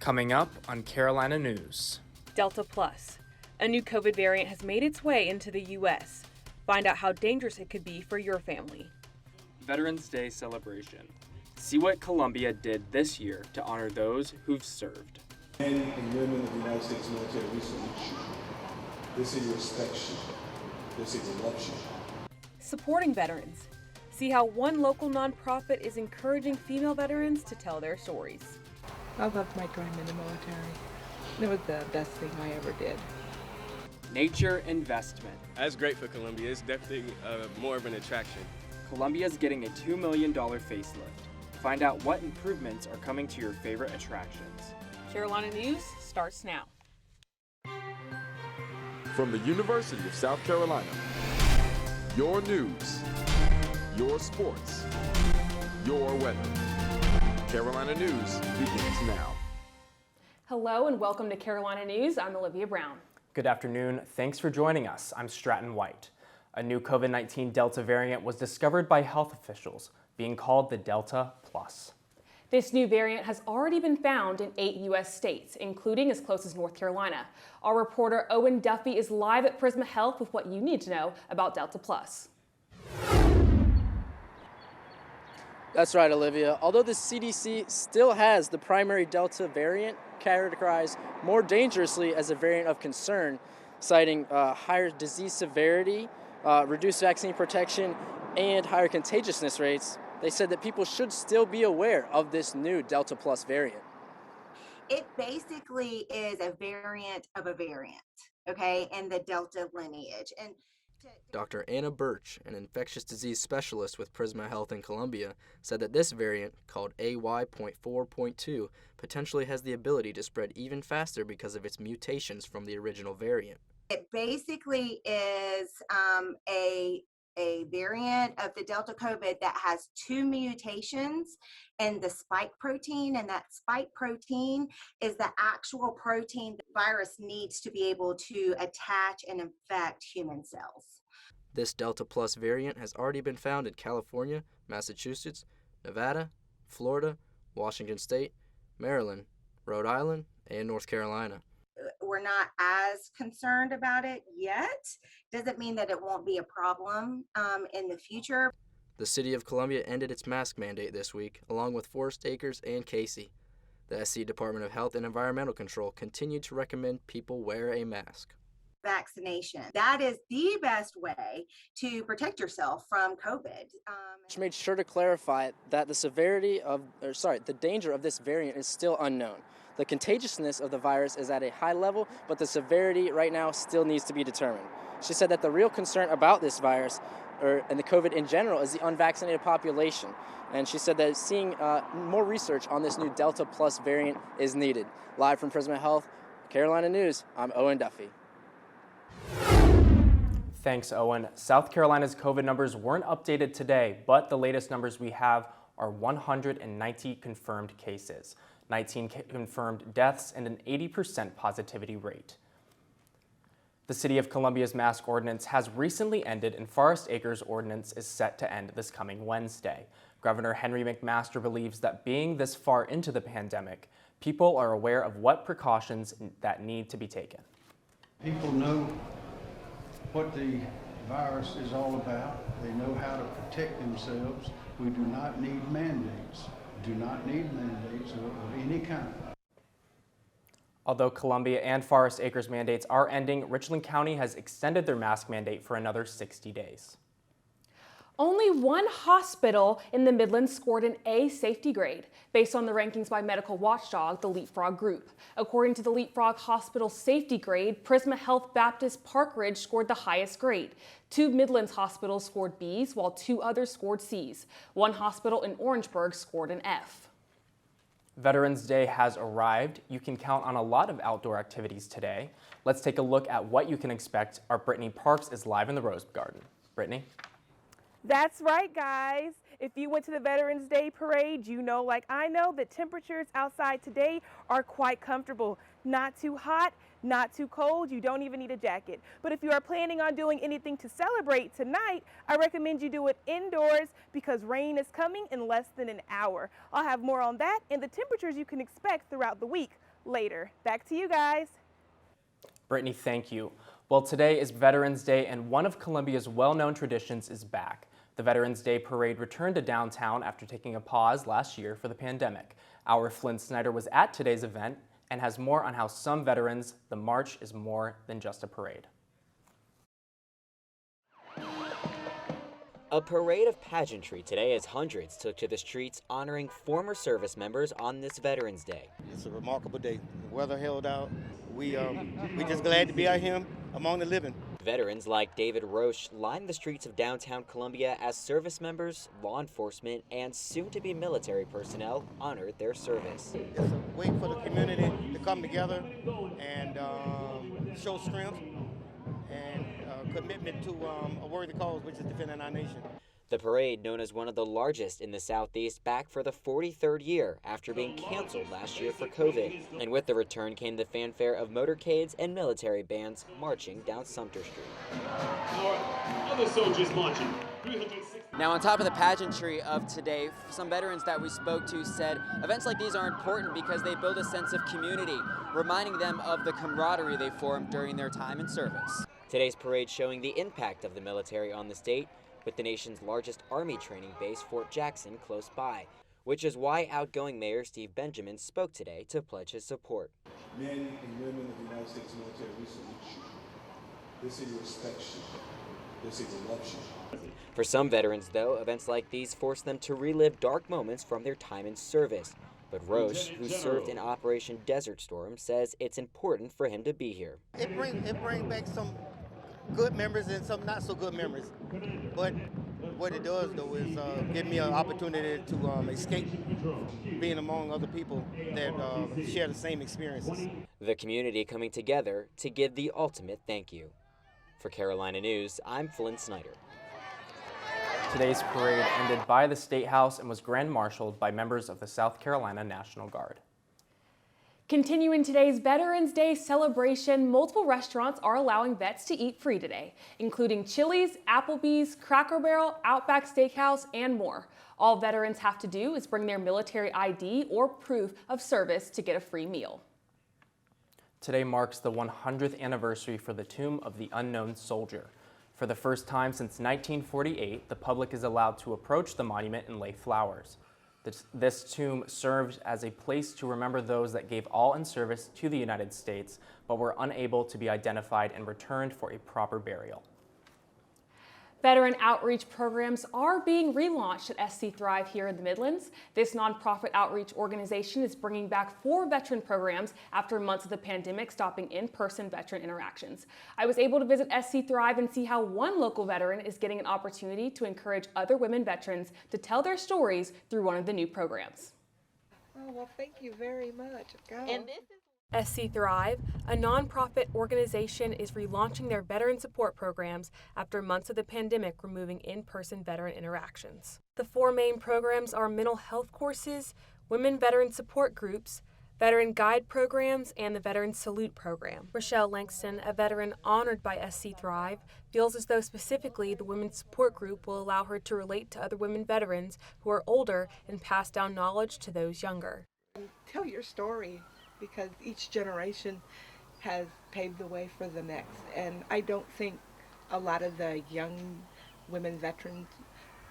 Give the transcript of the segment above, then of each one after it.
Coming up on Carolina News. Delta Plus. A new COVID variant has made its way into the U.S. Find out how dangerous it could be for your family. Veterans Day celebration. See what Columbia did this year to honor those who've served. Men and women of the United States military, we salute you. This is respect you. This is love you. Supporting veterans. See how one local nonprofit is encouraging female veterans to tell their stories. I loved my time in the military. It was the best thing I ever did. Nature investment. That's great for Columbia. It's definitely more of an attraction. Columbia's getting a $2 million facelift. Find out what improvements are coming to your favorite attractions. Carolina News starts now. From the University of South Carolina, your news, your sports, your weather. Carolina News begins now. Hello and welcome to Carolina News. I'm Olivia Brown. Good afternoon. Thanks for joining us. I'm Stratton White. A new COVID-19 Delta variant was discovered by health officials, being called the Delta Plus. This new variant has already been found in 8 U.S. states, including as close as North Carolina. Our reporter Owen Duffy is live at Prisma Health with what you need to know about Delta Plus. That's right, Olivia. Although the CDC still has the primary Delta variant categorized more dangerously as a variant of concern, citing higher disease severity, reduced vaccine protection, and higher contagiousness rates, they said that people should still be aware of this new Delta Plus variant. It basically is a variant of a variant, okay, in the Delta lineage. And Dr. Anna Birch, an infectious disease specialist with Prisma Health in Columbia, said that this variant, called AY.4.2, potentially has the ability to spread even faster because of its mutations from the original variant. it basically is a variant of the Delta COVID that has 2 mutations in the spike protein, and that spike protein is the actual protein the virus needs to be able to attach and infect human cells. This Delta Plus variant has already been found in California, Massachusetts, Nevada, Florida, Washington State, Maryland, Rhode Island, and North Carolina. We're not as concerned about it yet. Doesn't mean that it won't be a problem in the future. The city of Columbia ended its mask mandate this week, along with Forest Acres and Casey. The SC Department of Health and Environmental Control continued to recommend people wear a mask. Vaccination. That is the best way to protect yourself from COVID. Which made sure to clarify that the danger of this variant is still unknown. The contagiousness of the virus is at a high level, but the severity right now still needs to be determined. She said that the real concern about this virus, and the COVID in general, is the unvaccinated population. And she said that seeing more research on this new Delta Plus variant is needed. Live from Prisma Health, Carolina News, I'm Owen Duffy. Thanks, Owen. South Carolina's COVID numbers weren't updated today, but the latest numbers we have are 190 confirmed cases, 19 confirmed deaths, and an 80% positivity rate. The City of Columbia's mask ordinance has recently ended, and Forest Acres ordinance is set to end this coming Wednesday. Governor Henry McMaster believes that being this far into the pandemic, people are aware of what precautions that need to be taken. People know what the virus is all about. They know how to protect themselves. We do not need mandates. Do not need mandates of any kind. Although Columbia and Forest Acres mandates are ending, Richland County has extended their mask mandate for another 60 days. Only one hospital in the Midlands scored an A safety grade, based on the rankings by medical watchdog, the Leapfrog Group. According to the Leapfrog Hospital safety grade, Prisma Health Baptist Park Ridge scored the highest grade. 2 Midlands hospitals scored Bs, while 2 others scored Cs. One hospital in Orangeburg scored an F. Veterans Day has arrived. You can count on a lot of outdoor activities today. Let's take a look at what you can expect. Our Brittany Parks is live in the Rose Garden. Brittany? That's right, guys. If you went to the Veterans Day parade, you know, like I know, that temperatures outside today are quite comfortable. Not too hot, not too cold. You don't even need a jacket. But if you are planning on doing anything to celebrate tonight, I recommend you do it indoors because rain is coming in less than an hour. I'll have more on that and the temperatures you can expect throughout the week. later. Back to you guys. Brittany, thank you. Well, today is Veterans Day, and one of Columbia's well-known traditions is back. The Veterans Day Parade returned to downtown after taking a pause last year for the pandemic. Our Flynn Snyder was at today's event and has more on how some veterans, the march is more than just a parade. A parade of pageantry today as hundreds took to the streets honoring former service members on this Veterans Day. It's a remarkable day. The weather held out. We just glad to be out here among the living. Veterans like David Roche lined the streets of downtown Columbia as service members, law enforcement, and soon-to-be military personnel honored their service. It's a way for the community to come together and show strength and commitment to a worthy cause, which is defending our nation. The parade, known as one of the largest in the Southeast, back for the 43rd year after being canceled last year for COVID. And with the return came the fanfare of motorcades and military bands marching down Sumter Street. Our other soldiers marching. Now, on top of the pageantry of today, some veterans that we spoke to said events like these are important because they build a sense of community, reminding them of the camaraderie they formed during their time in service. Today's parade showing the impact of the military on the state, with the nation's largest Army training base, Fort Jackson, close by, which is why outgoing Mayor Steve Benjamin spoke today to pledge his support. Men and women of the United States military, we salute you. They say you respect you. They say they love you. For some veterans, though, events like these force them to relive dark moments from their time in service. But Roche, who served in Operation Desert Storm, says it's important for him to be here. It brings back some good memories and some not so good memories. But what it does, though, is give me an opportunity to escape being among other people that share the same experiences. The community coming together to give the ultimate thank you. For Carolina News, I'm Flynn Snyder. Today's parade ended by the State House and was grand-marshaled by members of the South Carolina National Guard. Continuing today's Veterans Day celebration, multiple restaurants are allowing vets to eat free today, including Chili's, Applebee's, Cracker Barrel, Outback Steakhouse, and more. All veterans have to do is bring their military ID or proof of service to get a free meal. Today marks the 100th anniversary for the Tomb of the Unknown Soldier. For the first time since 1948, the public is allowed to approach the monument and lay flowers. This tomb served as a place to remember those that gave all in service to the United States, but were unable to be identified and returned for a proper burial. Veteran outreach programs are being relaunched at SC Thrive here in the Midlands. This nonprofit outreach organization is bringing back 4 veteran programs after months of the pandemic stopping in-person veteran interactions. I was able to visit SC Thrive and see how one local veteran is getting an opportunity to encourage other women veterans to tell their stories through one of the new programs. Oh, well, thank you very much. SC Thrive, a nonprofit organization, is relaunching their veteran support programs after months of the pandemic removing in-person veteran interactions. The 4 main programs are mental health courses, women veteran support groups, veteran guide programs, and the Veteran Salute program. Rochelle Langston, a veteran honored by SC Thrive, feels as though specifically the women's support group will allow her to relate to other women veterans who are older and pass down knowledge to those younger. Tell your story, because each generation has paved the way for the next. And I don't think a lot of the young women veterans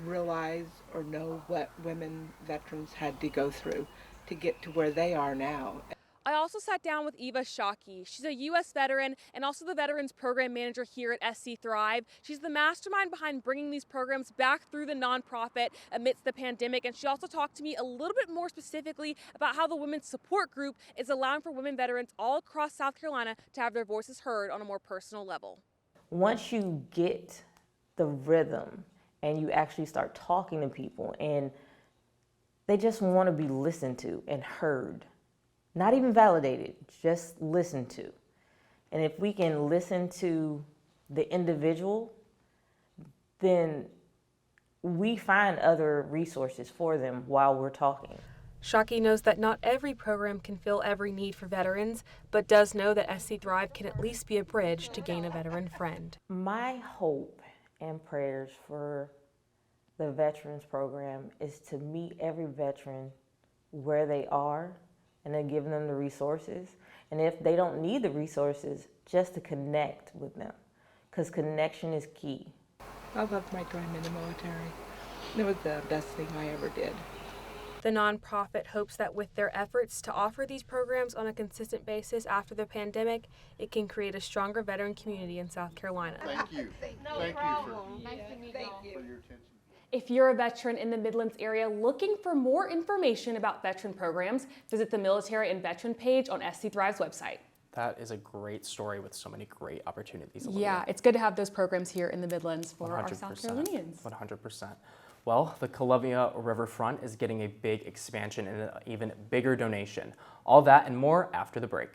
realize or know what women veterans had to go through to get to where they are now. I also sat down with Eva Shockey. She's a U.S. veteran and also the Veterans Program Manager here at SC Thrive. She's the mastermind behind bringing these programs back through the nonprofit amidst the pandemic. And she also talked to me a little bit more specifically about how the Women's Support Group is allowing for women veterans all across South Carolina to have their voices heard on a more personal level. Once you get the rhythm and you actually start talking to people and they just want to be listened to and heard, not even validated, just listened to. And if we can listen to the individual, then we find other resources for them while we're talking. Shockey knows that not every program can fill every need for veterans, but does know that SC Thrive can at least be a bridge to gain a veteran friend. My hope and prayers for the Veterans Program is to meet every veteran where they are and then giving them the resources. And if they don't need the resources, just to connect with them, because connection is key. I loved my time in the military. It was the best thing I ever did. The nonprofit hopes that with their efforts to offer these programs on a consistent basis after the pandemic, it can create a stronger veteran community in South Carolina. Thank you. No Thank problem. you Nice to meet you. for your attention. If you're a veteran in the Midlands area looking for more information about veteran programs, visit the Military and Veteran page on SC Thrive's website. That is a great story with so many great opportunities. Yeah, it's good to have those programs here in the Midlands for our 100%, South Carolinians. 100%. Well, the Columbia Riverfront is getting a big expansion and an even bigger donation. All that and more after the break.